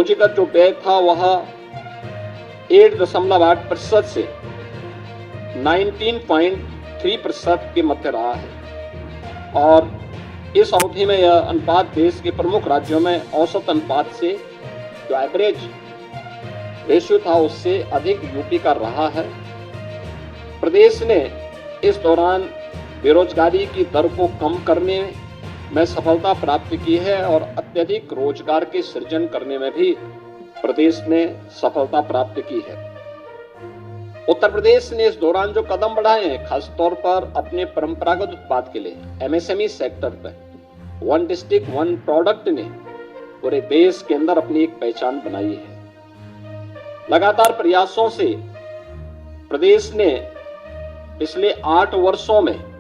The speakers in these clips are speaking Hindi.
पूंजीगत जो व्यय था वह 8.8% से 19.3% के मध्य रहा है और इस अवधि में यह अनुपात देश के प्रमुख राज्यों में औसत अनुपात से जो एवरेज रेशियो था उससे अधिक यूपी का रहा है। प्रदेश ने इस दौरान बेरोजगारी की दर को कम करने में सफलता प्राप्त की है और अत्यधिक रोजगार के सृजन करने में भी प्रदेश ने सफलता प्राप्त की है। उत्तर प्रदेश ने इस दौरान जो कदम बढ़ाए हैं, खासतौर पर अपने परंपरागत उत्पाद के लिए एमएसएमई सेक्टर पर वन डिस्ट्रिक्ट वन प्रोडक्ट ने पूरे देश के अंदर अपनी एक पहचान बनाई है। लगातार प्रयासों से प्रदेश ने पिछले 8 वर्षों में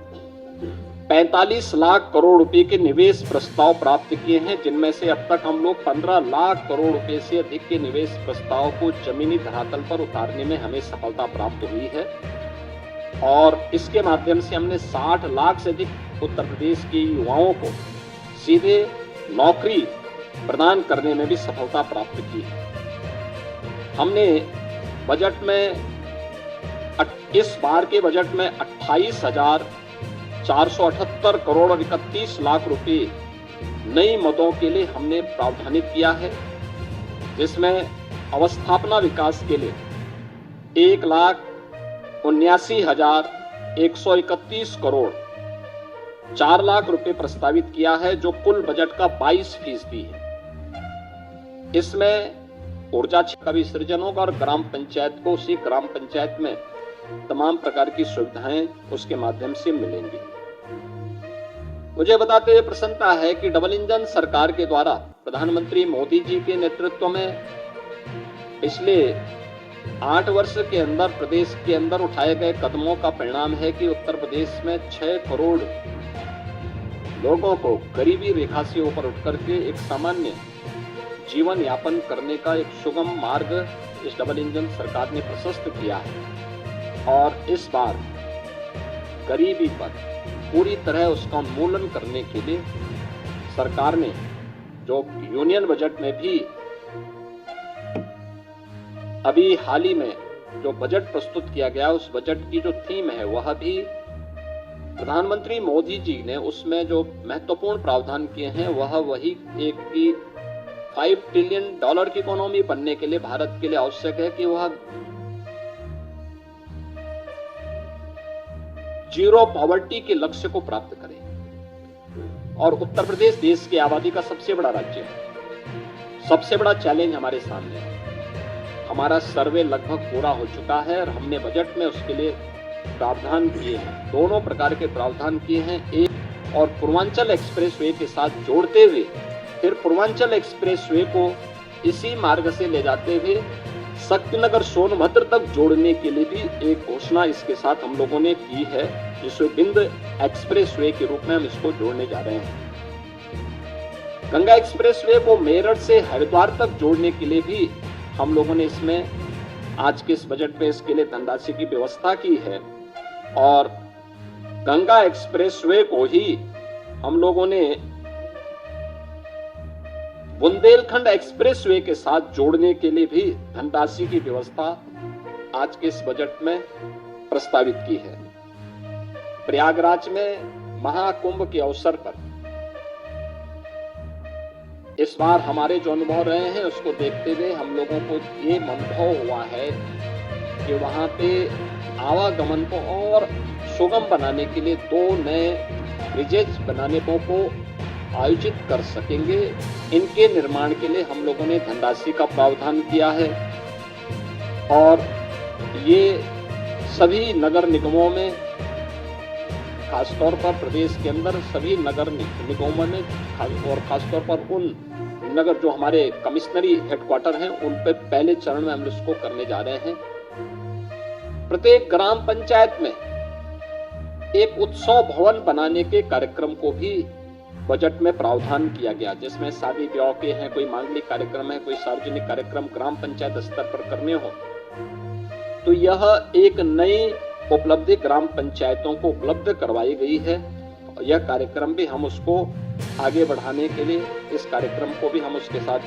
45 लाख करोड़ रुपए के निवेश प्रस्ताव प्राप्त किए हैं, जिनमें से अब तक हम लोग 15 लाख करोड़ रुपए से अधिक के निवेश प्रस्ताव को जमीनी धरातल पर उतारने में हमें सफलता प्राप्त हुई है और इसके माध्यम से हमने 60 लाख से अधिक उत्तर प्रदेश के युवाओं को सीधे नौकरी प्रदान करने में भी सफलता प्राप्त की है। हमने बजट में इस बार के बजट में 28,478 करोड़ और 31 लाख रुपए नई मदों के लिए हमने प्रावधानित किया है, जिसमें अवस्थापना विकास के लिए 1,79,131 करोड़ 4 लाख रुपए प्रस्तावित किया है, जो कुल बजट का 22% है। इसमें ऊर्जा का भी सृजन होगा और ग्राम पंचायत को उसी ग्राम पंचायत में तमाम प्रकार की सुविधाएं उसके माध्यम से मिलेंगी। मुझे बताते हुए प्रसन्नता है कि डबल इंजन सरकार के द्वारा प्रधानमंत्री मोदी जी के नेतृत्व में पिछले 8 वर्ष के अंदर प्रदेश के अंदर उठाए गए कदमों का परिणाम है कि उत्तर प्रदेश में 6 करोड़ लोगों को गरीबी रेखा से ऊपर उठ करके एक सामान्य जीवन यापन करने का एक सुगम मार्ग इस डबल इंजन सरकार ने प्रशस्त किया है और इस बार गरीबी पर पूरी तरह उसका उन्मूलन करने के लिए सरकार ने जो यूनियन बजट में भी अभी हाल ही में जो बजट प्रस्तुत किया गया, उस बजट की जो थीम है वह भी प्रधानमंत्री मोदी जी ने उसमें जो महत्वपूर्ण प्रावधान किए हैं वह वही एक कि $5 ट्रिलियन की इकोनॉमी बनने के लिए भारत के लिए आवश्यक है कि वह जीरो पॉवर्टी के लक्ष्य को प्राप्त करें और उत्तर प्रदेश देश की आबादी का सबसे बड़ा राज्य है। सबसे बड़ा चैलेंज हमारे सामने है। हमारा सर्वे लगभग पूरा हो चुका है और हमने बजट में उसके लिए प्रावधान किए हैं, दोनों प्रकार के प्रावधान किए हैं। एक और पूर्वांचल एक्सप्रेसवे के साथ जोड़ते हुए फिर पूर्वांचल एक्सप्रेसवे को इसी मार्ग से ले जाते हुए शक्तिनगर सोनभद्र तक जोड़ने के लिए भी एक घोषणा इसके साथ हम लोगों ने की है, जिसमें विंध्य एक्सप्रेसवे के रूप में हम इसको जोड़ने जा रहे हैं। गंगा एक्सप्रेसवे को मेरठ से हरिद्वार तक जोड़ने के लिए भी हम लोगों ने इसमें आज के इस बजट में इसके लिए धनराशि की व्यवस्था की है और गंगा एक्सप्रेसवे को ही हम लोगों ने बुंदेलखंड एक्सप्रेसवे के साथ जोड़ने के लिए भी धनराशि की व्यवस्था आज के इस बजट में प्रस्तावित की है। प्रयागराज में महाकुंभ के अवसर पर इस बार हमारे जो अनुभव रहे हैं उसको देखते हुए हम लोगों को ये अनुभव हुआ है कि वहां पे आवागमन को और सुगम बनाने के लिए 2 नए ब्रिजेज बनाने को आयोजित कर सकेंगे। इनके निर्माण के लिए हम लोगों ने धनराशि का प्रावधान किया है और ये सभी नगर निगमों में, खासतौर पर प्रदेश के अंदर सभी नगर निगमों में और खासतौर पर उन नगर जो हमारे कमिश्नरी हेडक्वार्टर हैं उन पे पहले चरण में हम इसको करने जा रहे हैं। प्रत्येक ग्राम पंचायत में एक उत्सव भवन बनाने के कार्यक्रम को भी बजट में प्रावधान किया गया, जिसमें शादी ब्याह के हैं, कोई मांगलिक कार्यक्रम है, कोई सार्वजनिक कार्यक्रम ग्राम पंचायत स्तर पर करने हो तो यह एक नई उपलब्धि ग्राम पंचायतों को उपलब्ध करवाई गई है। यह कार्यक्रम भी हम उसको आगे बढ़ाने के लिए इस कार्यक्रम को भी हम उसके साथ